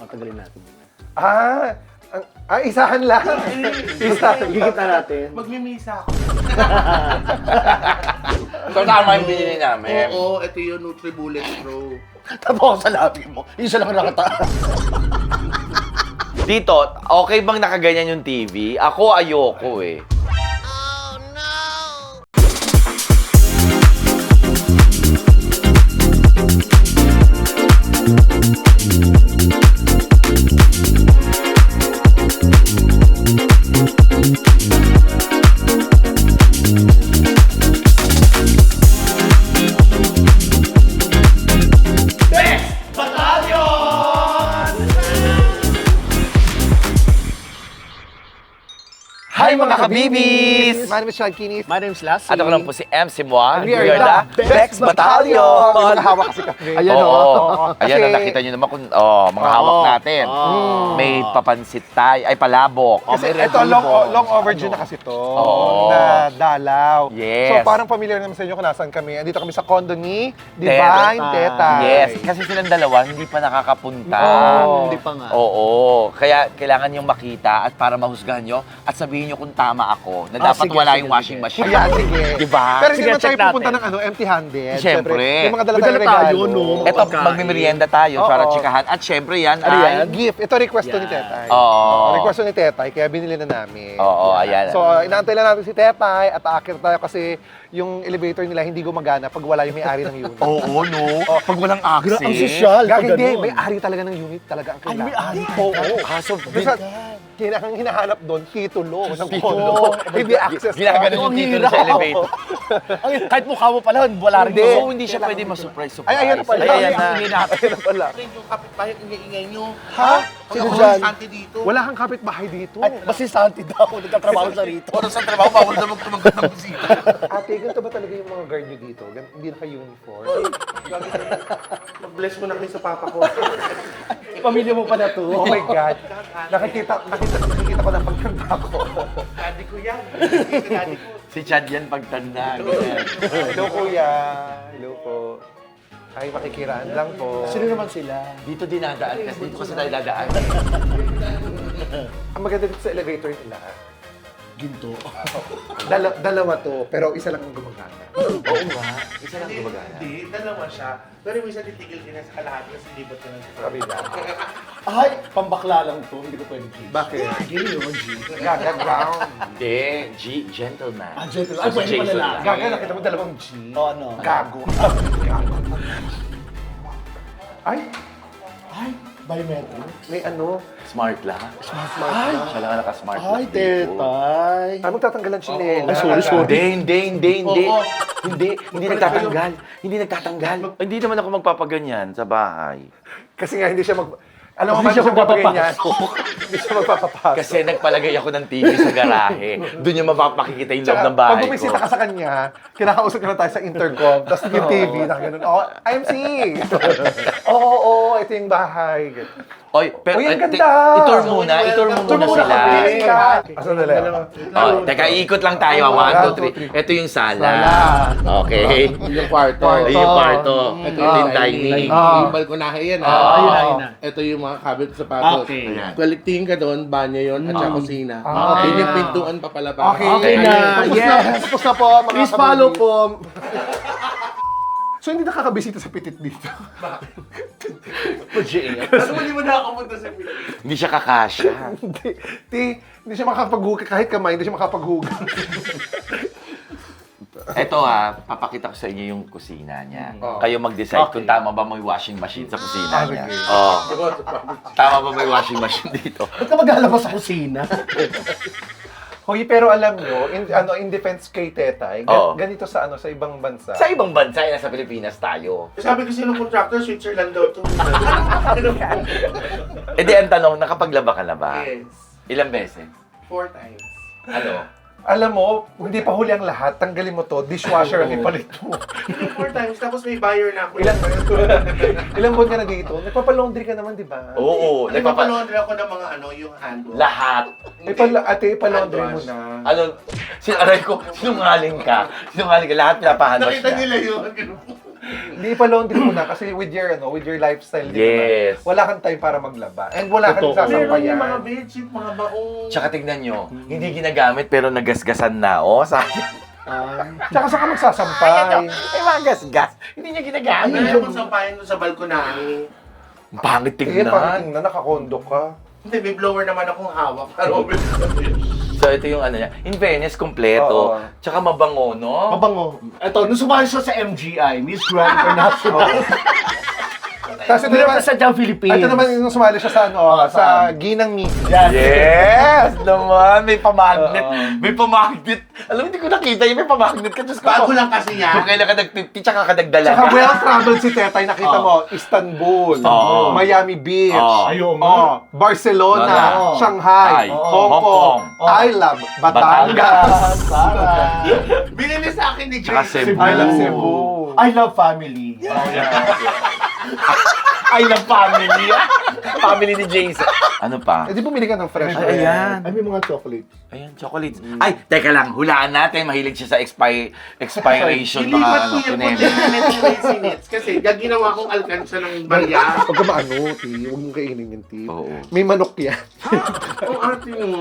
Patagalin natin. Isahan lang. Isahan. Gigita natin. Magmimisa ako. So, tama yung binili namin. Oo, ito yung NutriBullet Pro. Tabo ko sa labi mo. Isa lang nakataas. Dito, okay bang nakaganyan yung TV? Ako ayoko eh. Hi mga kabibis! My name is Sean Kinis. My name's Lassie. At ako lang po si MC Moa. We are the Bex Battalion! May mga hawak kasi kami. Ayan Oo. o. Ayan, nakita nyo naman kung mga hawak natin. May papansit tayo, ay palabok. Kasi may ito, Red Bull long overdue na kasi to. Oo. Na dalaw. Yes. So parang familiar naman sa inyo kung nasaan kami. Andito kami sa condo ni Divine Teta. Yes, kasi silang dalawa hindi pa nakakapunta. Hindi pa nga. Oo. Kaya kailangan nyo makita at para mahusgahan nyo at sabihin nyo kung tama ako na dapat sige, wala sige, yung washing sige. machine. Ayan, sige. Diba? Pero hindi Sige, naman tayo check natin. pupunta ng empty-handed. Siyempre. Yung mga dala May tayong dala tayo, regalo. no? Ito, Pagkain. magmimerienda tayo Oo. para tsikahan. At syempre yan Ano ay... yan? Gift. Ito request to ni Yan. Tetay. Oo. Request to ni Tetay, kaya binili na namin. Oo, ayan. So, inaantay lang natin si Tetay at aakit tayo kasi yung elevator nila hindi gumagana pag wala yung may-ari ng unit. Oo, no? Pag walang Ang access. sosyal. Gagi, pag hindi. ganun. May-ari talaga ng unit talaga ang Ay, kailangan. may-ari. Oo. Kaso, Kasi ang hinahanap doon, titulo ng Titulo. condo. Hindi access. ginaganon yung Ang titulo hirap. sa elevator. Kahit mukha mo pala, wala rin. Hindi. So, hindi siya pwede ma-surprise. Ay, ayan na pala. Ay, ayan na. Ayan na pala. Yung kapitbahay, ingay-ingay nyo. Ha? Pag Sino ako dyan? Santi dito. Wala kang kapitbahay dito. Ay, basta si Santi daw, nagtatrabaho sa rito. Oras sa trabaho, bawal na magtumagat ng bisita. Ate, ganito ba talaga yung mga guard nyo dito? Hindi naka-uniform? Mag-bless mo na kayo sa papa ko. Pamilya mo pa na to. Oh my God. Nakikita ko ng pagtanda ko. Daddy ko yan. Daddy ko. Si Chad yan pagtanda. Hello, kuya. Hello po. Ay, makikiraan lang po. Sino naman sila? Dito dinadaan kasi dito kasi tayo dadaan. Ang maganda dito sa elevator nila, Ginto. dalawa to, pero isa lang ang gumagana. Oo nga. Isa lang gumagana. Hindi, dalawa siya. Pero minsan titigil ka na sa kalahati kasi libot ka na sa Kabila. Ay, pambakla lang to. Hindi ko pwede G. Bakit? Gay yun, G. Gaga, ground. Hindi. Gentleman. Ah, gentle. Ay, pwede Jason pala lang. lang. Gaga, nakita mo dalawang G. O ano? Gago. Ay, Ay, biometric. may ano. Smart lang. Ay, Siya lang ang naka-smart ay, lock dito. tetay. Ay, magtatanggalan si Lela. Ay, sorry. Hindi. Oo. Hindi nagtatanggal. Hindi nagtatanggal. Hindi naman ako magpapaganyan sa bahay. Kasi nga, hindi siya alam mo, Hindi siya magpapaganyan. Hindi siya magpapapasok. Kasi nagpalagay ako ng TV sa garahe. Doon yung mapapakikita yung loob Tsaka, ng bahay pag ko. bumisita ka sa kanya, kinakausap ka na tayo sa intercom, tapos yung TV, na gano'n, oh, IMC! Oo, ito yung bahay. Oy, pero Uy, ang ganda! itur muna sila. Asan na lang? Oh, teka, ikot lang tayo. 1, 2, 3. Ito yung sala. Okay. Yung kwarto. Ito yung kwarto. Ito yung dining. Yung balkonahe yan. Ayun na, ayun na. Ito yung mga cabinet sa sapatos. Okay. Kuliktingin ka doon, banyo yun, at saka kusina. Okay. Yun yung pintuan pa pala. Okay na. Tapos Yes. Tapos na po, mga Please follow kabibis. po. So, hindi nakakabisita sa pitit dito. Ano hindi mo nakapunta sa Pilipinas? Hindi siya kakasya. Hindi siya makapaghugas, kahit kamay, hindi siya makapaghugas. Ito papakita ko sa inyo yung kusina niya. Oh. Kayo mag-decide kung tama ba may washing machine sa kusina niya. Oh. Tama ba may washing machine dito? Ba't ka maglalabas sa kusina? Hoy, pero alam nyo, in defense kay Tetay, Oo. ganito sa ibang bansa. Sa ibang bansa, nasa Pilipinas tayo. Sabi kasi ng contractor, Switzerland daw ito. Eh di ang tanong, nakapaglaba ka na ba? Yes. Ilang beses? 4 times. Ano? Alam mo, hindi pa huli ang lahat, tanggalin mo to, dishwasher ang ipalit mo. Hindi 4 times, tapos may buyer na ako. Ilang buwan ka na dito? Nagpapalaundry ka naman, di ba? Oo. Nagpapalaundry ako ng mga yung hand wash. Lahat. Ate, ipalaundry mo na. Ano? Aray ko, sinungaling ka. Sinungaling ka. Lahat pinapahanwash Nakita niya. nila yun. Hindi pa laundry muna kasi with your lifestyle din Yes. naman, wala kang time para maglaba. And wala kang Totoo. Meron sasampayan. yung mga bedsheet, mga baong. Tsaka tignan nyo, hindi ginagamit pero nagasgasan na. Oh, sayang. Tsaka saan ka magsasampay? Ay, mga gasgas. Hindi niya ginagamit. Ayaw mo sampayan doon sa balkonani. Ang pangit Eh, tignan. pag tingnan, nakakondo ka. Hindi, may blower naman akong hawak. Pero So, ito yung ano niya. In fairness, kompleto. Oo. Tsaka mabango, no? Mabango. Ito, nung sumali siya sa MGI, Miss Grand International. Tapos ito Meron naman, pa sa diyang Philippines. ito naman yung sumali siya sa, sa Ginang Meat. Yes! Naman, may pamagnet. Oo. May pamagnet. Alam mo, hindi ko nakita yun. May pamagnet ka. Diyos ko. bago lang kasi yan. Kung kailan ka nag-50, tsaka ka nagdala. Tsaka well-traveled si Tetay, nakita mo, Istanbul, Oo. Miami Beach, Oo. Ayun, Barcelona, Oo. Shanghai, Ay, Hong Hong Kong, Kong. I love Batangas. Binili sa akin ni Tsaka Jason. Cebu. I love Cebu. I love family. I love family. Family ni Jason. Ano pa? Eh di bumili ka ng fresh. Ay, ayan. Ay, may mga chocolate. Ayan, chocolates. Ay, teka lang. Hulaan natin. Mahilig siya sa expiration. Mga Ilipat ano, ko yung kineme. sinits kasi ginawa kong alkansa ng barya. Huwag ka maano, Ti. Huwag mong kainin yung Ti. Oo. May manok yan. Ang arte mo.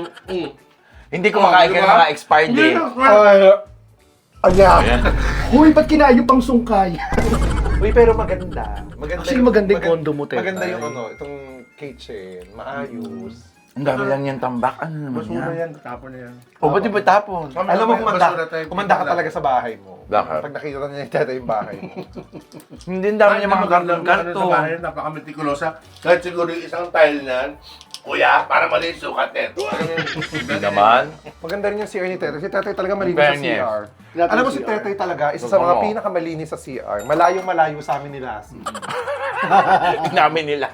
Hindi kumakain ka ng mga expired eh. Ayan. Huy, ba't kinain yung pang sungkay? Uy, pero maganda. Maganda Actually, maganda yung condo mo, Tetay. Maganda yung itong kitchen. Maayos. Ang dami lang niyang tambak. Ano naman Basura yan? yan, tapon na yan. O, ba't di ba tapon? Alam mo, Basura tayo. kumanda ka talaga sa bahay mo. Bakit? Pag nakita na niya Tetay yung bahay mo. Hindi, ang dami niya mga Ano sa karton-karton. bahay, napaka-metikulosa. Kahit siguro yung isang tile na, kuya, para mali yung sukat nito. Hindi naman. Maganda rin yung CR ni Tetay. Si Tetay talaga malinis sa Fairness. CR. Lahat Alam mo ng si CR. Tetay talaga, isa sa mga Oo. pinakamalinis sa CR. Malayong-malayo sa amin ni Lassie. Namin nila.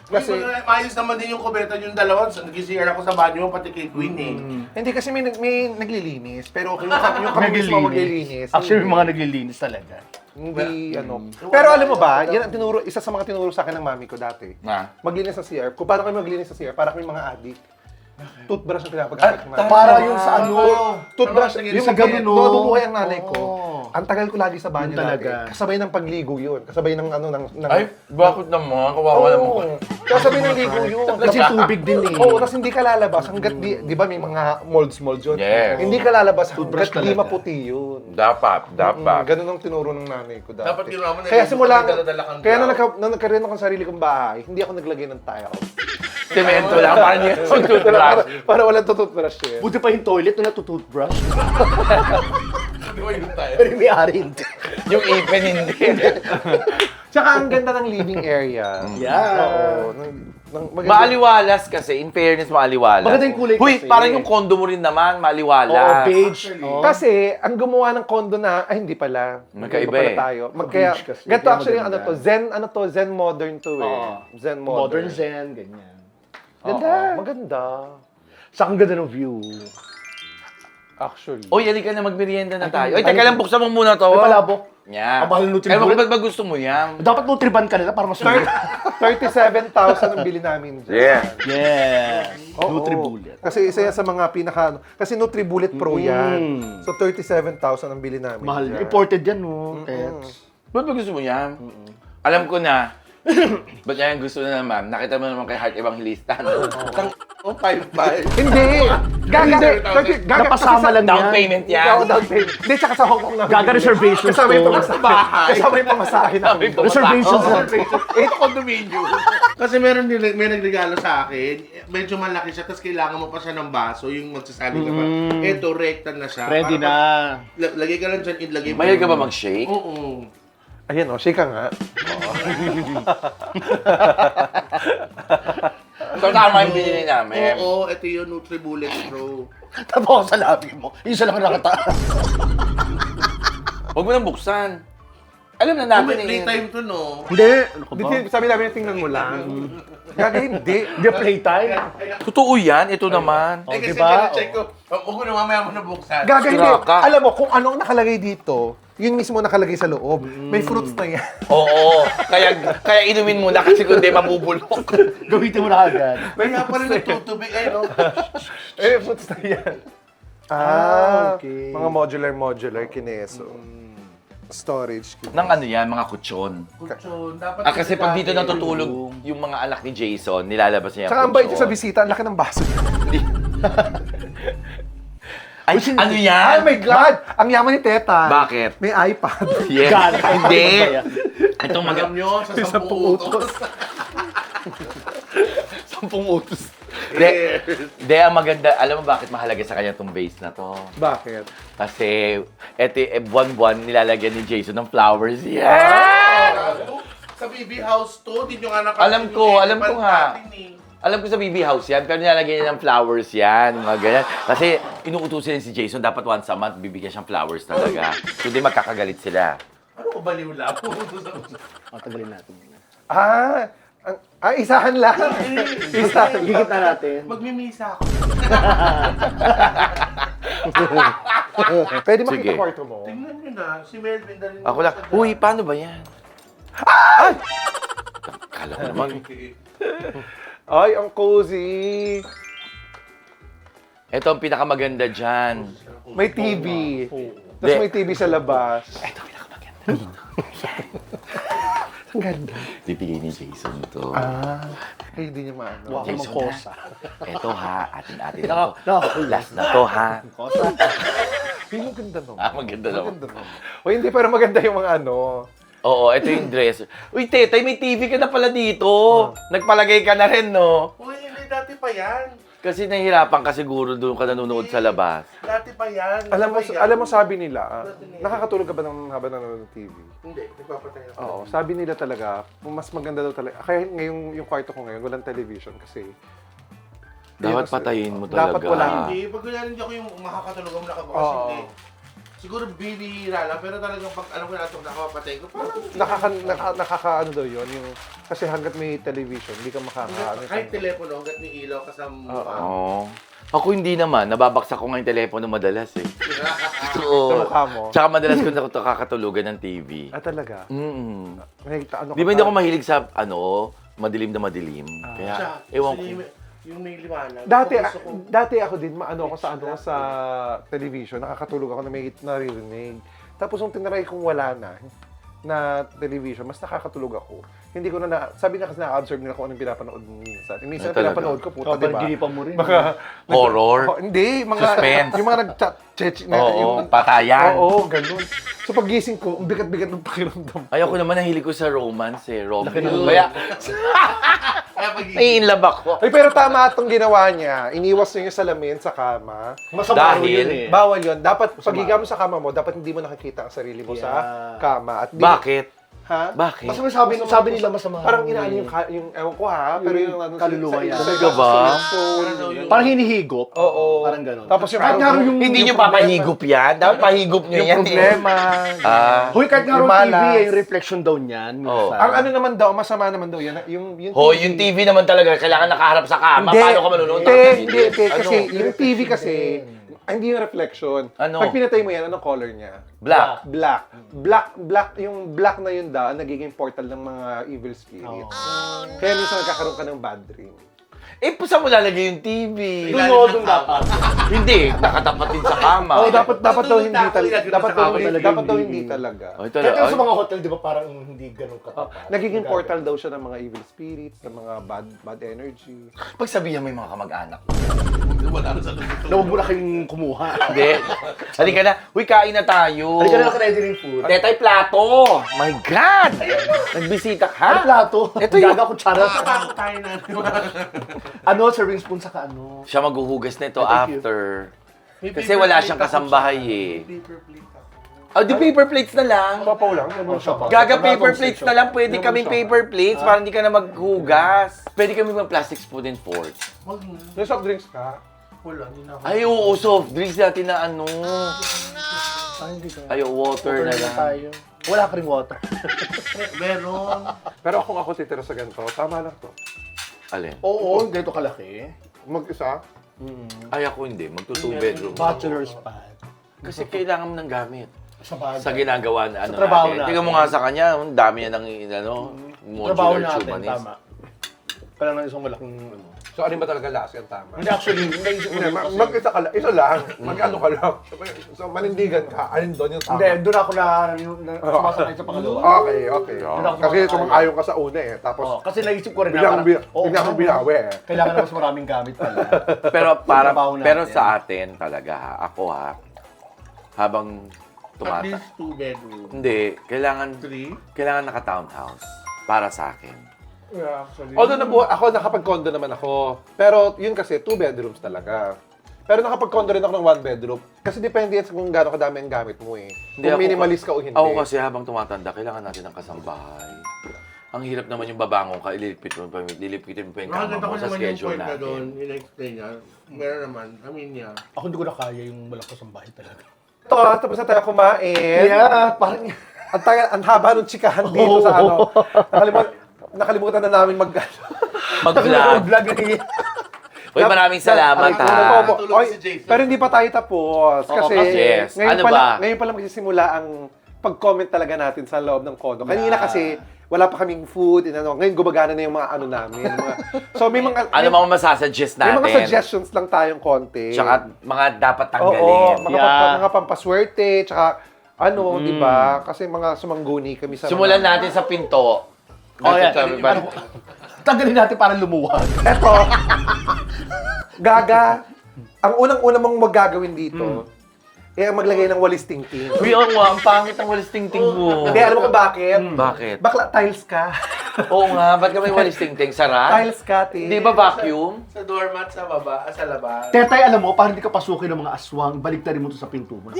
Kasi maayos naman din yung kubeta yung dalawa. Nag-CR ako sa banyo, pati kay Queen eh. Hindi kasi may naglilinis, pero yung kami mismo maglilinis. Actually, may mga naglilinis talaga. Hindi, ano. Pero alam mo ba, yan ang tinuro, isa sa mga tinuro sa akin ng mami ko dati. Na? Maglinis sa CR. Kung paano kami maglinis sa CR, para kami mga addict. Toothbrush ang pinapagamit ng mami. Para yung sa ano, Toothbrush, Ano, yung sa gabi, no? nabubuhay ang nanay ko. Oo. Ang tagal ko lagi sa banyo Talaga. dati. Kasabay ng pagligo yun. Kasabay ng ano, ng... Ay, bakit naman? Kawawa naman ko. Kasabay ng ligo yun. Kasi tubig din eh. Oo, tapos hindi ka lalabas hanggat di ba may mga molds yun? Yes. Hindi ka lalabas Toothbrush hanggat di talaga. maputi yun. Dapat. Ganun ang tinuro ng nanay ko dati. Dapat ginawa mo na Kaya yung simula, dala-dala kang kaya grout. nung nagkaroon ako ng sarili kong bahay, hindi ako naglagay ng tile. Semento lang. Parang yung toothbrush. Para walang tututbrush yun. Buti pa yung toilet na natutoothbrush. Yung tayo. Pero may ari hindi. Yung ipin hindi. Tsaka ang ganda ng living area. Yeah. Oo. Maganda. Maaliwalas kasi. In fairness, maaliwalas. Maganda yung kulay Huy, kasi. parang yung condo mo rin naman, Oo, maaliwalas. beige. Oo. Kasi, ang gumawa ng condo na, ay hindi pala. Magkaiba Pala eh. tayo. Kaya, Beach kasi. ganito Kaya actually yung ano maganda. to, Zen modern to eh. Oo. Zen modern. Modern Zen, ganyan. Ganda. Maganda. Sa ang ganda ng view. Actually. Uy, halika na, magmerienda na tayo. Ay, teka lang, buksan mo muna to. Ay, palabok. Yeah. Ang mahal ng Kaya Nutribullet. ba't ba gusto mo yan? Dapat nutriban ka nila para mas 37,000 ang bili namin dyan. Yeah. Yes. Oo. Nutribullet. Kasi isa yan sa mga pinaka... Kasi Nutribullet Pro yan. So 37,000 ang bili namin Mahal. dyan. Imported yan, no? Tets. Ba't ba gusto mo yan? Alam ko na. Ba't yan gusto na naman? Nakita mo naman kay Heart Evangelista, no? Oh, 5-5. Hindi! Napasama lang Down yan. payment yan. Oo, down payment. Hindi, tsaka sa Hong Kong namin. Gaga reservations Kasama yung to. pamasahe. Kasama yung pamasahe namin. Reservations lang. Ito condominium. Kasi may nagregalo sa akin, medyo malaki siya, tapos kailangan mo pa siya ng baso, yung magsasali ka pa. Ito, recta na siya. Ready Para na. pag- Lagay ka lang dyan, ilagay mo. Mahilig ka ba mag-shake? Oo. Ayan o, shake ka nga. So, tama yung binili namin. Oo, ito yung Nutribullet Pro. Tapos sa labi mo. Isa lang ang nakataas. Huwag mo nang buksan. Alam na natin May playtime to, no? Hindi. Ano ka ba? Hindi, sabi namin, tingnan mo lang. Gaga, hindi. Hindi playtime. Totoo yan, ito naman. Eh, kasi diba? check ko. Huwag ko na mamaya mo nabuksan. Gaga, hindi. Sira ka. Alam mo, kung anong nakalagay dito, yun mismo nakalagay sa loob. May fruits na yan. Oo. Kaya inumin mo na kasi kundi mabubulok. Gamitin mo na agad. Kaya pala nagtutubig, no? Eh, fruits na yan. Ah, okay. Mga modular kineso. storage. Ng ano yan, mga kutsyon. Kutsyon, dapat Kasi pag dito natutulog yung mga anak ni Jason, nilalabas niya yung Tsaka ang bait niya sa kutsyon. bisita, ang laki ng baso. Ay, ano Ay, yan? my God! Ang yaman ni Teta. Bakit? May iPad. Yes. Hindi. Itong Alam nyo, sa 10 utos. 10 utos. Hindi, ang maganda, alam mo bakit mahalaga sa kanya itong vase na to? Bakit? Kasi, buwan-buwan, nilalagyan ni Jason ng flowers. Yeah! Sa BB House to, di nyo nga nakakita. Alam ko nga. Alam ko sa BB House yan, pero nilalagyan niya ng flowers yan, mga ganyan. Kasi inuutusin si Jason, dapat once a month, bibigyan siyang flowers talaga. So, di magkakagalit sila. Ano ko baliw lang? Tagalin natin. Isahan lang. Isahan. Gigit na natin. Magmimisa ako. Pwede makita Sige. kwarto mo. Tingnan nyo na, si Melvin na rin. Ako lang, uy, paano ba yan? Ay! Kala ko naman. Ay, ang cozy. Ito ang pinakamaganda dyan. May TV. Tapos Hindi. may TV sa labas. Ito ang pinakamaganda. Ang ganda. Bibigay ni Jason to. Ay, hindi niya maano. Huwag Jason kang magkosa. Ito ha, atin-atin na to. Last na to ha. Kosa. Ay, ang ganda no. Maganda naman. Maganda no. O hindi, pero maganda yung mga ano. Oo, ito yung dresser. Uy, Tetay, may TV ka na pala dito. Nagpalagay ka na rin, no? Uy, hindi, dati pa yan. Kasi nahihirapan ka siguro doon ka nanonood sa labas. Dati pa yan. Alam mo sabi nila, nakakatulog ka ba ng habang nanonood ng TV? Hindi, nagpapatay ako. Oo, sabi nila talaga, mas maganda daw talaga. Kaya ngayong yung kwarto ko ngayon, walang television kasi Dapat Yes, patayin mo talaga. dapat wala. Hindi, pag ganyan hindi ako yung makakatulog ang nakabukas, Oo. hindi. Siguro bibihira lang, pero talagang pag alam ko na itong nakapatay ko, parang nakaka ano daw yun, yung, kasi hanggat may television, hindi ka makaka... kahit telepono, hanggat may ilaw kasama Oo. Ako hindi naman. Nababaksak ko nga yung telepono madalas eh. Sa Oo. mukha mo. Tsaka madalas ko nakakatulugan ng TV. talaga. Mm. Ano Di ba hindi ako mahilig sa, madilim na madilim? Kaya, ewan ko. Yung may liwanag. Gusto ko. Dati ako din, maano ako sa television, nakakatulog ako na may naririnig. Tapos nung tinry kong wala na television, mas nakakatulog ako. Hindi ko sabi na kasi na-absorb nila kung anong pinapanood minsan. Minsan talaga? pinapanood ko, puta, di ba? Pagdiripan mo rin. Horror? Hindi, mga... Suspense? Yung mga nag-chat, Oo, patayan. Oo, ganun. So paggising ko, ang bigat-bigat ng pakiramdam. Ayoko naman, nahilig ko sa romance eh. Laki ng- Kaya, Kaya pag nai-inlove ako. Ay, pero tama itong ginawa niya. Iniwas niya yung salamin sa kama. Masama Dahil- yun eh. Bawal yun. Dapat, pag higa mo sa kama mo, dapat hindi mo nakikita ang sarili mo sa Yeah. kama. At di, Bakit? Ha? Bakit? Mas sabi nila masama. Parang inaano yung ewan ko ha, pero yung ano, kaluluwa yan. Talaga ba? Parang hinihigop. Oo. Parang ganun. Tapos yung kahit nga yung Hindi nyo papahigop yan? Dapat pahigop nyo yung yan problema. Hoy, kahit nga yung yung TV, malas. yung reflection daw niyan. Oo. minsan. Ang ano naman daw, masama naman daw yan. Yung TV naman talaga, kailangan nakaharap sa kama. Hindi, Paano ka manunood? hindi, kasi Ano? yung TV kasi, hindi yung reflection. Ano? Pag pinatay mo yan, anong color niya? Black. Black, yung black na yun daw, nagiging portal ng mga evil spirits. Kaya minsan nagkakaroon ka ng bad dream. Eh, saan mo lalagay yung TV? Doon dapat. Hindi, nakatapat din sa kama. Oh, dapat daw hindi Dapat talaga. ilagay mo Dapat sa daw kama hindi, talaga dapat daw yung hindi TV. talaga. Ay, Kahit talaga. nga sa mga hotel, di ba parang hindi ganun katapat. Nagiging portal daw siya ng mga evil spirits, ng mga bad energy. Pag sabihan mo yung mga kamag-anak. wala na sa lubot. Na huwag mo na kayong kumuha. Hindi. Halika na. Uy, kain na tayo. Halika na ready rin food. Tetay, plato. My God! Nagbisita Ano ka? plato? Ito yung- Gaga kutsara. Takot tayo na. Ano, serving spoon saka ano. Siya maghuhugas nito Thank you. after. May Kasi paper wala plate siyang ako kasambahay sa- eh. may paper plate ako. Oh, di paper plates na lang. Sapaw lang. Ganun siya pa. Gaga paper plates na lang. Pwede Ganun kaming siya. paper plates para hindi ka na maghugas. Pwede kami mag plastic spoon and fork. Wag na. May soft drinks ka? Wala, hindi na ako. Ay, oo, soft drinks natin na ano. Hindi ka. Ay, water na lang. Tayo. Wala ka ring water. Meron. Pero kung ako titira sa ganito, tama lang to. Alin? Oo, ganito kalaki. Mag-isa? Ay, ako hindi. Magto-two bedroom. Bachelor's pad. Kasi kailangan mo ng gamit. Sa bagay. Sa ginagawa na ano trabaho natin. natin. Tingnan mo nga sa kanya, ang dami niya ng ano, Trabaho modular natin, tubanis. tama. Pala ng isang malaking ano. So, ano ba talaga last yung tama? Hindi, actually, naisip ko Hindi, rin kasi. mag-isa ka lang. Isa lang. Mag-ano ka lang. So, manindigan ka. Alin doon yung tama? Hindi, doon ako na sumasakay sa pangalawa. Okay. Doon ako Kasi sumasakay. sumang-ayon ka sa una eh. Tapos, Oo, kasi naisip ko rin na biglang oo, akong binawi eh. kailangan na mas maraming gamit pala. Pero trabaho natin. pero sa atin talaga ha, ako ha, habang At tumata. least 2 bedroom. Hindi, kailangan 3? naka-townhouse para sa akin. Yeah, actually. Although ako nakapag-condo naman ako. Pero yun kasi, 2 bedrooms talaga. Pero nakapag-condo rin ako ng 1 bedroom. Kasi depende yan sa kung gaano kadami ang gamit mo eh. Kung minimalist ka o hindi. Ako kasi habang tumatanda, kailangan natin ng kasambahay. Ang hirap naman yung babangon ka, lilipitin mo pa yung kama Nakaganda mo ko sa naman yung schedule point na doon, natin. in-explain niya. Meron naman, niya. Ako hindi ko na kaya yung malakas ang bahay talaga. Ito, tapos na tayo kumain. Yeah, parang... Ang haba ng chikahan dito sa ano. Nakalimutan na namin Mag-vlog. Vlog eh. Uy, maraming salamat ha. Natulog Oy, si Jason. pero hindi pa tayo tapos. Kasi yes. ngayon, Ano pa lang, ba? ngayon pa lang magsisimula ang pag-comment talaga natin sa loob ng kondo. Kanina kasi wala pa kaming food. Ngayon gumagana na yung mga ano namin. So may mga... Ano mga masasuggest may natin? mga suggestions lang tayong konti. Tsaka mga dapat Oo, tanggalin. mga pampaswerte, tsaka ano, di ba? Kasi mga sumangguni kami sa... Simulan natin sa pinto. Oh, yan. Sabi ba? Tanggalin natin para lumuwag. Eto, Gaga, ang unang-una mong magagawin dito, eh ang maglagay ng walis tingting. Uy, oo nga, ang pangit ang walis tingting mo. Hindi, alam mo kung bakit? Bakit? Bakla, tiles ka. Oo nga, ba't ka may walis tingting? Sarap? Tiles ka, te. Di ba vacuum? Sa doormat sa baba, sa labas. Tetay, alam mo, para hindi ka pasukin ng mga aswang, baliktarin mo to sa pinto mo.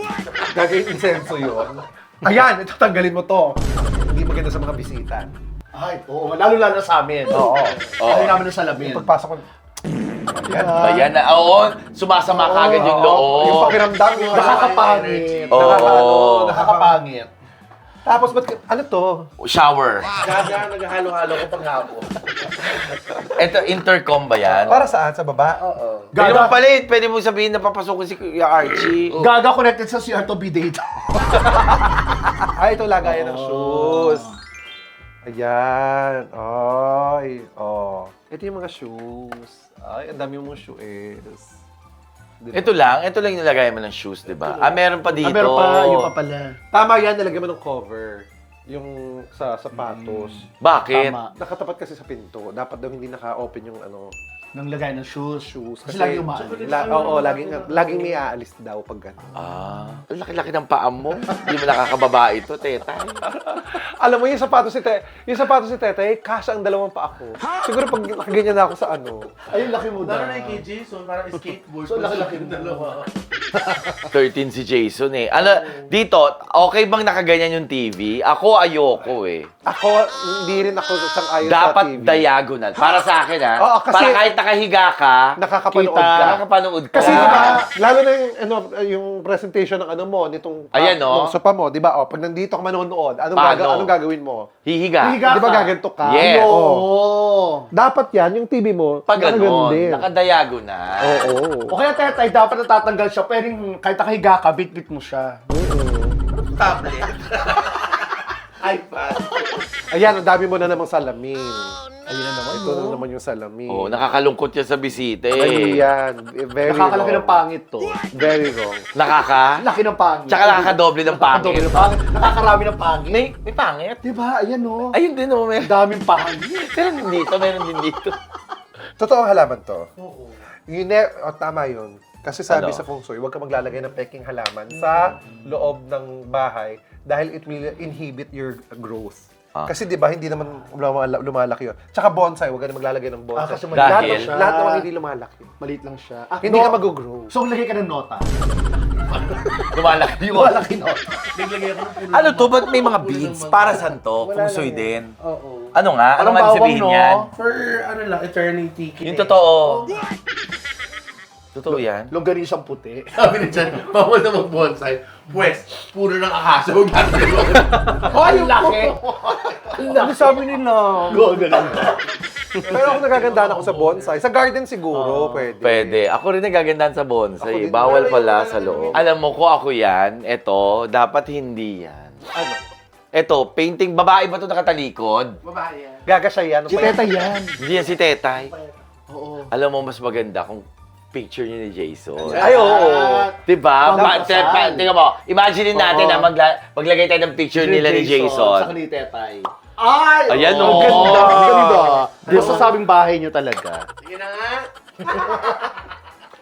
Gagawin insenso yun. Ayan, ito, tanggalin mo to. Hindi maganda sa mga bisita. Ay, oo, lalo-lalo sa amin. Oo. Ayaw namin na salamin. Pagpasok ko, Ayan na, oo, sumasama ka agad yung loob. yung pakiramdam, yung Nakakapangit. Oo. Nakakapangit. Tapos, ba't, ano to? Shower. Gaga, naghahalo-halo ko pag hapon. Ito, intercom ba yan? Para saan? Sa baba? Oo. Pwede mo palit, pwede mo sabihin na papasukin si Kuya Archie. Gaga connected sa CR to B-Data. Ay, ito lagayan ng shoes. Ayan. Ay. Oh. Ito yung mga shoes. Ay, ang dami mong shoes. Diba? Ito lang yung nilagay mo ng shoes, di ba? Ah, meron pa dito. Meron pa, yung pa pala. Tama yan, nilagyan mo ng cover. Yung sa sapatos. Bakit? Tama. Nakatapat kasi sa pinto. Dapat daw hindi naka-open yung ano, Nang lagay ng shoes. shoes. Kasi lagi umaalis. Oo, laging may aalis daw pag gano'n. Ah, ang laki-laki ng paa mo. Hindi mo nakakababa ito, teta. Alam mo, yung sapatos si Tete, kasha ang dalawang paa ko. Siguro pag nakaganyan na ako sa ano. Ayun, laki mo Lalo daw. na yung kay Jason, parang skateboard. So, laki-laki yung dalawa. 13 si Jason eh. Ano, dito, okay bang nakaganyan yung TV? Ako ayoko eh. Ako, hindi rin ako sang-ayon sa Dapat TV. diagonal. Para sa akin ha. Oo, kasi- para kahit nakahiga ka, Nakakapanood Kita. ka. nakakapanood ka. Kasi diba, lalo na yung presentation ng ano mo, nitong Ayan, no? ng sopa mo, di ba? O, pag nandito ka manonood, Paano? anong gagawin mo? Hihiga. Hihiga. Di ba ka. gaganto ka? Yes. Oo. Oo. Dapat yan, yung TV mo, Pag nakaganon ganon, din. nakadiagonal. Oo. O kaya tetay, dapat natatanggal siya. Pwedeng kahit nakahiga ka, bit-bit mo siya. Tablet. iPad. Ayan, ang dami mo na namang salamin. Ayun na naman. Ito na naman yung salamin. Oh, nakakalungkot yan sa bisita Mali eh. yan. Very Nakakalaki wrong. ng pangit to. Very wrong. Nakaka? Laki ng pangit. Tsaka nakakadoble ng Nakakadoble pangit. ng pangit. Nakakarami ng pangit. May pangit? Diba? Ayan o. Ayun din oh, Ang daming pangit. Meron din dito, meron din dito. Totoo ang halaman to. Tama yun. Kasi sabi Ano? sa feng shui, huwag ka maglalagay ng peking halaman sa loob ng bahay dahil it will inhibit your growth. Ah. Kasi di ba hindi naman lumalaki yun. Tsaka bonsai, huwag ka na maglalagay ng bonsai. kasi maliit lahat, lang siya. lahat naman hindi lumalaki. Maliit lang siya. Hindi ka mag-grow. So, lagay ka ng nota. Lumalaki yun. Malaki nota. Naglagay ako ng puno. Ano to? Ba't may mga beads? Para saan to? Kung soy din. Oo. Ano nga? Ano Parang nga ibig bawang, sabihin no? yan? For ano lang, eternity. Yung totoo. Totoo yan? Longganisang puti. Sabi ni Chan, bawal na mag-bonsai. Pwes, puro ng akasa. Huwag natin Ay, laki! Ano sabi nila? Go, ganun. Pero ako nagagandaan ako sa bonsai. Sa garden siguro, pwede. Pwede. Ako rin nagagandahan sa Ako bonsai. din. Bawal Pero pala yung sa ano loob. Alam mo ko ako yan, eto, dapat hindi yan. Ano? Eto, painting, babae ba ito nakatalikod? Babae yan. Gaga siya yan. Si Teta yan. Hindi yan si Tetay. Oo. Alam mo, mas maganda kung picture niya ni Jason. Ay, oo. Diba? Pang kasal. Tingnan mo, imagine natin Oo. na maglagay tayo ng picture nila ni Sa Jason. ni Tetay. Ay! Ayan, Ang oh. ganda. Ang ganda. Basta sabing bahay niyo talaga. Sige na nga.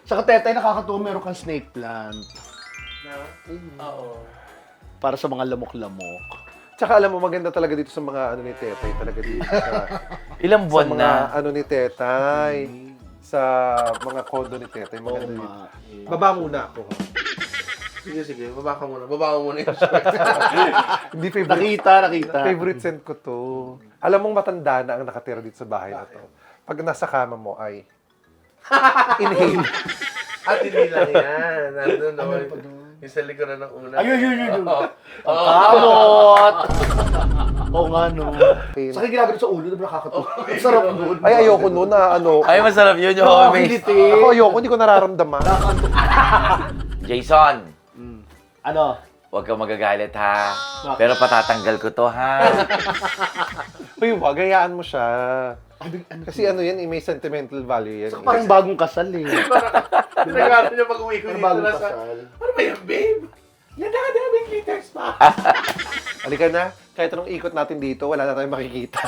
Saka Tetay, nakakatuwa meron kang snake plant. Oo. Para sa mga lamok-lamok. Tsaka alam mo, maganda talaga dito sa mga ano ni Tetay. Talaga dito Ilang sa buwan mga na? ano ni Tetay. Sa mga kondo ni Tetay. Maganda Oo dito. nga. Baba muna ako. Sige. Baba ka muna. Baba mo muna yung shirt. Hindi favorite. Nakita. Favorite scent ko to. Alam mong matanda na ang nakatira dito sa bahay na to. Pag nasa kama mo ay inhale. At hindi lang yan. Nandun no. Yung sa likuran ng una. Ayun. Kamot! Oo nga, no. Saka ginagawa sa ulo, diba nakakatuwa? Ang sarap nun. Ay, ayoko nun na ano. Ay, masarap yun yung Oo, homemade. kilit eh. Ako ayoko, hindi ko nararamdaman. Jason, Ano? huwag kang magagalit ha. Pero patatanggal ko to ha. Uy, wag, hayaan mo siya. Ano? Kasi ano yan, may sentimental value yan. Saka parang bagong kasal eh. Pinagano niya pag-uwi ko Parang dito bagong na sa... kasal. Ano ba yan, babe? Yan na may glitters pa. Halika na, kahit anong ikot natin dito, wala na tayong makikita.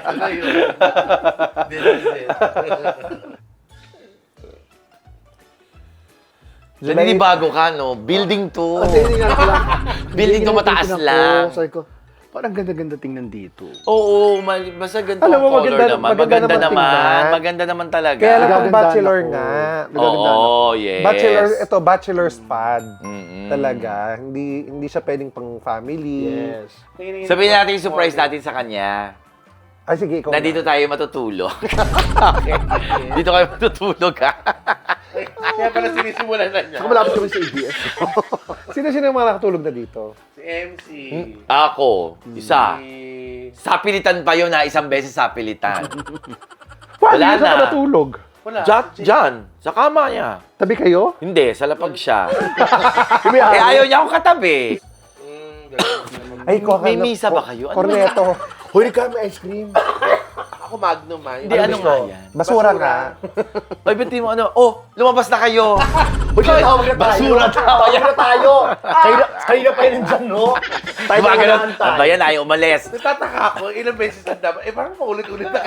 Ano yun? This is it. Naninibago ka, no? Building to. Hindi nga pala. Building to mataas lang. Sabi ko, parang ganda-ganda tingnan dito. Oo, basta ganito Alam mo, ang color maganda- naman. maganda Maganda naman naman. tingnan. Maganda naman talaga. Kaya lang kung Nagagandaan bachelor ako. nga. Nagagandaan ako. Oo, yes. Bachelor's pad. Mm-mm. Talaga. Hindi siya pwedeng pang family. Yes. Sabihin natin yung surprise natin sa kanya. Ay, sige, ikaw Nandito na. tayo matutulog. Okay. Dito kayo matutulog ha. Kaya pala sinisimulan na niya. Saka malapit kami sa ABS. Sino yung mga nakatulog na dito? Si MC. Ako, isa. Si... Sapilitan pa yun ha, isang beses sapilitan. Paano Wala saan ka na. natulog? Wala. Diyan, sa kama niya. Tabi kayo? Hindi, sa lapag siya. May Eh, ayaw niya akong katabi. Ganun. Ay, May misa ba kayo? Ano Corneto. Huli ka, may ice cream. Ako Magnum ha. Hindi, ano nga yan? Basura nga. Ay, ba't di mo ano? Oh, lumabas na kayo. Huwag na tawag na tayo. Basura tayo. Tawag na tayo. Kayo pa yun dyan, no? Tayo na Gumagano. naantay. Ba yan, ayaw umalis. Natataka ako, ilang beses ang dapat. Eh, parang paulit-ulit na.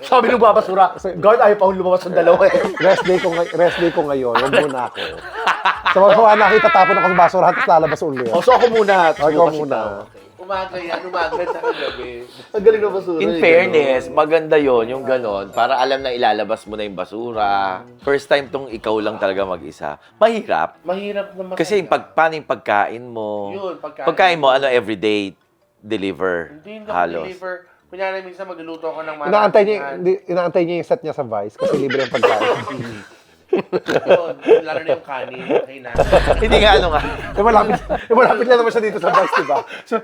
Sabi nung babasura, guard, ayaw pa akong lumabas ng dalawa eh. Rest day ko ngayon. Huwag muna ako. So, kung nakita tapon ako sa basura, tapos lalabas ulit. O, so ako muna. Ikaw Bukas muna. ikaw. Umaga yan, umaga sa gabi. Ang galing na basura. In fairness, maganda yon yung ganon. Para alam na ilalabas mo na yung basura. First time tong ikaw lang talaga mag-isa. Mahirap. Mahirap naman. Kasi yung paano yung pagkain mo? Yun, pagkain. Pagkain mo, ano, everyday deliver. Hindi Halos. deliver. Kunyari, minsan magluluto ako ng Inaantay niya yung set niya sa Vice kasi libre ang pagkain. Yun, lalo na yung kanin. Okay na. Hindi nga, ano nga. Malapit lang naman siya dito sa Vice, diba? So,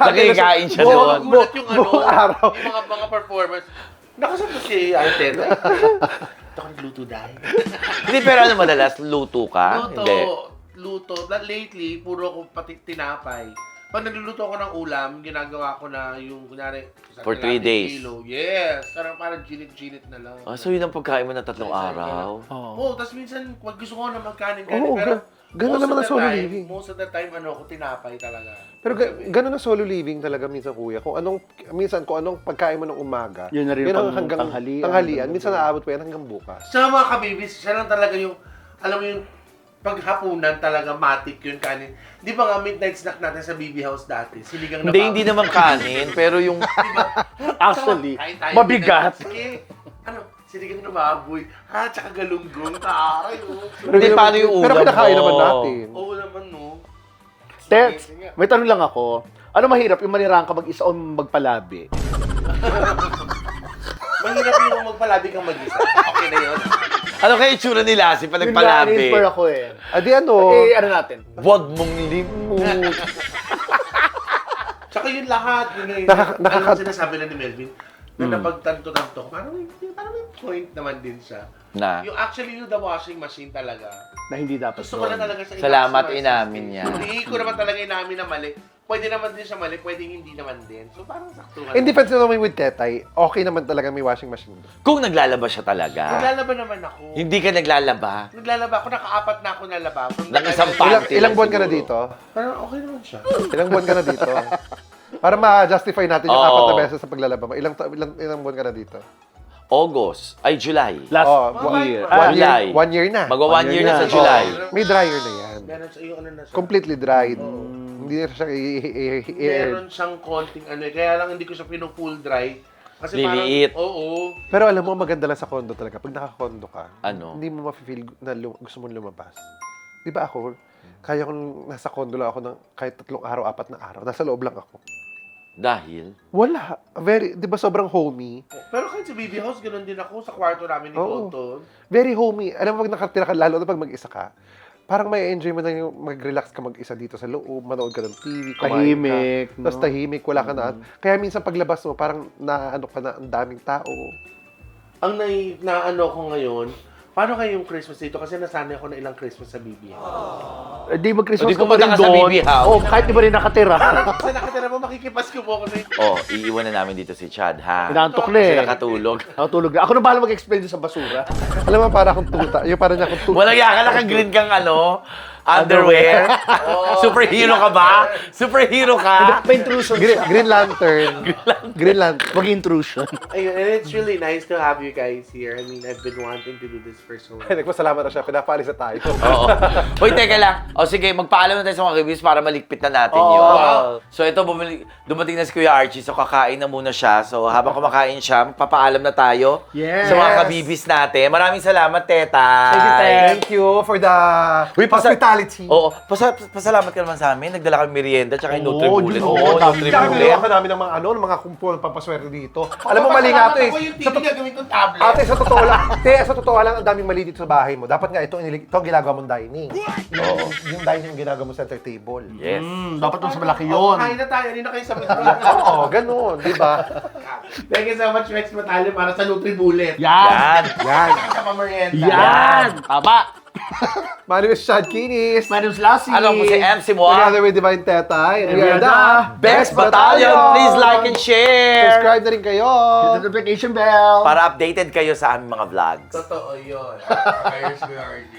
Nakikain siya doon. Magulat yung ano, buong araw. yung mga performance. Nakasama si Arteta. Ito ako nagluto dahil. Hindi, pero ano madalas? Luto ka? Hindi. Luto. Lately, puro ako pati tinapay. Pag nagluluto ako ng ulam, ginagawa ko na yung, kunyari, For 3 days. Kilo. Yes. Parang ginit-ginit na lang. Ah, so yun ang pagkain mo na 3 araw? Oo, tapos minsan, pag gusto ko na magkanin Oo, pero ganun most naman of ang the solo time- living. Most of the time, ano, ako tinapay talaga. Pero ganun ang solo living talaga minsan, kuya. Kung anong pagkain mo ng umaga, Yun na rin ang pang hanggang tanghalian. Minsan naabot pa yan hanggang bukas. Sa mga kabibis, siya lang talaga yung, alam mo yung, paghapunan talaga, matik yun, kanin. Di ba nga midnight snack natin sa BB House dati? Siligang na Hindi naman kanin, pero yung... Actually, Kain tayo, mabigat. Sige, ano, siligang na baboy. Ha, tsaka galunggong. Taray, oh. Hindi, paano yung ulam Pero kinakain mo? naman natin. Oo naman, no. Tets, may tanong lang ako. Ano mahirap, yung manirang ka mag-isa o magpalabi? Mahirap yung magpalabi kang mag-isa. Okay na yun. Ano kaya itsura ni Lassie pa Yun nagpalabi? na-inspire ako eh. Adi ano? Eh, ano natin? Huwag mong limot. Tsaka yun lahat. Yun na yun. Ano ang sinasabi na ni Melvin? Na napagtanto-tanto, parang may point naman din siya. Na. Yung actually, yung the washing machine talaga. Na hindi dapat Gusto ko na talaga sa Salamat, i-maximize inamin yung niya. space. Hindi ko naman talaga inamin na mali. pwede naman din siya mali, pwedeng hindi naman din. So parang saktuhan. In defense naman with Tetay, okay naman talaga may washing machine. Kung naglalaba siya talaga. Naglalaba naman ako. Hindi ka naglalaba. Naglalaba ako, nakaapat na ako nalaba. Ng isang Ilang buwan ka na dito? Parang okay naman siya. Ilang buwan ka na dito? Para ma-justify natin yung Oo. 4 na beses sa paglalaba mo. Ilang buwan ka na dito? August. Ay, July. Last year. July. 1 year na. Magwa 1 year na sa na. July. May dryer na yan. Meron sa iyo, ano na siya. Completely dried. Hindi na siya i-air. Meron siyang konting ano, kaya lang hindi ko siya pinu-full dry. Kasi Liliit. parang, oo. Pero alam mo, maganda lang sa condo talaga. Pag naka-condo ka, Ano? hindi mo ma-feel na gusto mong lumabas. Di ba ako, kaya kung nasa condo lang ako ng kahit 3 araw, 4 na araw, nasa loob lang ako. Dahil? Wala. Di ba sobrang homey? Pero kahit sa BB House, ganoon din ako sa kwarto namin ni Oo. Colton. Very homey. Alam mo, pag nakatira ka, lalo na pag mag-isa ka, parang may enjoy mo na yung mag-relax ka mag-isa dito sa loob, manood ka ng TV, kumain Tahimik, ka. Tapos tahimik, wala ka na. Kaya minsan paglabas mo, parang naano ka na, ang daming tao. Ang naano ko ngayon, paano kayo yung Christmas dito? Kasi nasanay ako na ilang Christmas sa BB House. Di mag-Christmas Di ka pa pumunta rin ka sa doon. BB House. Oh, kahit di ba rin nakatira. Sa nakatira mo, makikipasko po ako na Oh, iiwan na namin dito si Chad, ha? Inaantok na Kasi eh. nakatulog. Nakatulog na. Ako na bahala mag-explain doon sa basura. Alam mo, para akong tuta. Yung parang niya akong tuta. Walang yaka, naka-green kang ano, underwear. Superhero ka ba? Superhero ka? May intrusion. Green Lantern. Green Lantern. Mag-intrusion. Ayun, and it's really nice to have you guys here. I mean, I've been wanting to do this for so long. Nagpasalamat na siya. Pinapaalis na tayo. Oo. Uy, teka lang. O sige, magpaalam na tayo sa mga reviews para malikpit na natin yun. wow. So ito, dumating na si Kuya Archie. So kakain na muna siya. So habang kumakain siya, magpapaalam na tayo Yes. sa mga kabibis natin. Maraming salamat, Teta. Thank you for the Uy, hospitality. Oo. Pasalamat ka naman sa amin. Nagdala kami merienda tsaka yung Nutribullet. Oo, Oo, Tsaka binigyan Nutribullet. ka namin ng mga ano, ng mga kumpon, pampaswerte dito. Alam mo, mali nga ito eh. Ako yung TV gagawin kong tablet. Ate, sa totoo lang, sa totoo lang, ang daming mali dito sa bahay mo. Dapat nga ito ang ginagawa mong dining. Yung dining yung ginagawa mo center table. Yes. Dapat mas malaki Oh, yun. kain na tayo. Hindi na kayo sa Oo, ganun, di ba? Thank you so much, Rex Matali, para sa Nutribullet. Yan. Yan. Yan. Sa pamerienda. Yan. Tama. My name is Chad Kinis. My name's Lassie. Ano po si MC mo? Together with Divine Tetay. And we are And we are the Best Battalion! Please like and share! Subscribe na rin kayo. Hit the notification bell. Para updated kayo sa aming mga vlogs. Totoo yun. Ayos ko yung RG.